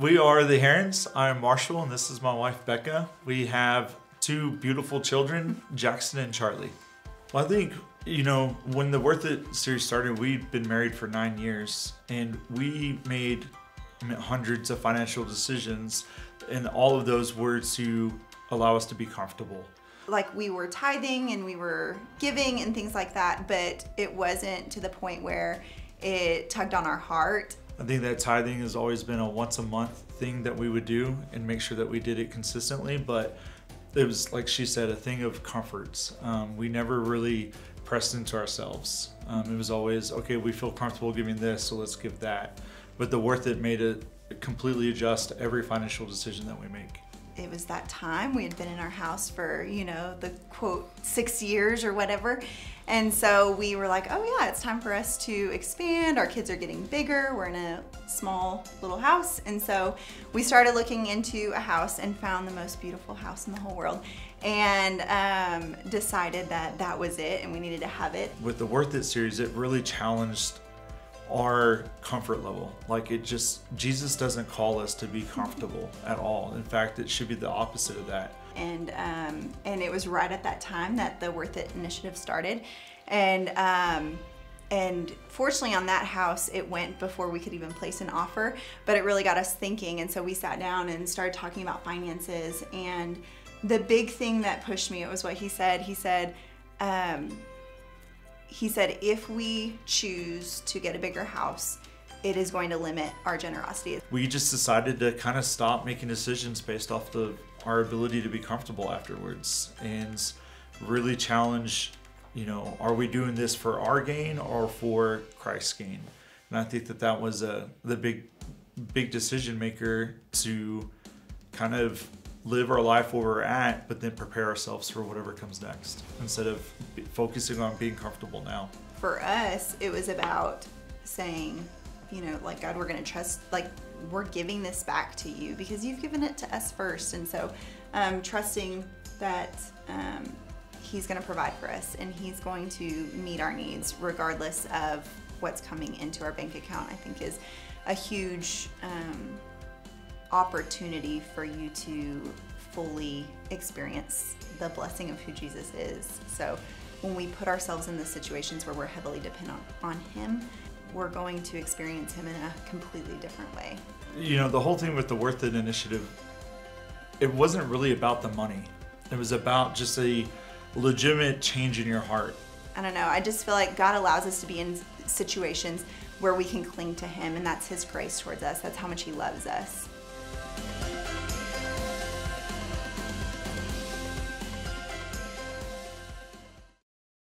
We are the Herons. I'm Marshall, and this is my wife, Becca. We have two beautiful children, Jackson and Charlie. Well, I think, when the Worth It series started, we'd been married for 9 years, and we made hundreds of financial decisions, and all of those were to allow us to be comfortable. Like, we were tithing and we were giving and things like that, but it wasn't to the point where it tugged on our heart. I think that tithing has always been a once a month thing that we would do and make sure that we did it consistently, but it was, like she said, a thing of comforts. We never really pressed into ourselves. It was always, okay, we feel comfortable giving this, so let's give that. But the Worth It made it completely adjust every financial decision that we make. It was that time. We had been in our house for, the quote, 6 years or whatever. And so we were like, oh yeah, it's time for us to expand. Our kids are getting bigger. We're in a small little house. And so we started looking into a house and found the most beautiful house in the whole world, and decided that that was it and we needed to have it. With the Worth It series, it really challenged our comfort level. Jesus doesn't call us to be comfortable at all. In fact, it should be the opposite of that. And it was right at that time that the Worth It initiative started. And fortunately on that house, it went before we could even place an offer, but it really got us thinking. And so we sat down and started talking about finances. And the big thing that pushed me, it was what he said. He said, if we choose to get a bigger house, it is going to limit our generosity. We just decided to kind of stop making decisions based off our ability to be comfortable afterwards, and really challenge, are we doing this for our gain or for Christ's gain? And I think that was the big decision maker to kind of live our life where we're at, but then prepare ourselves for whatever comes next, instead of focusing on being comfortable now. For us, it was about saying, God, we're gonna trust, we're giving this back to you because you've given it to us first. And so trusting that he's gonna provide for us and he's going to meet our needs regardless of what's coming into our bank account, I think is a huge opportunity for you to fully experience the blessing of who Jesus is. So when we put ourselves in the situations where we're heavily dependent on him, we're going to experience him in a completely different way. The whole thing with the Worth It initiative, it wasn't really about the money. It was about just a legitimate change in your heart. I don't know, I just feel like God allows us to be in situations where we can cling to him, and that's his grace towards us. That's how much he loves us.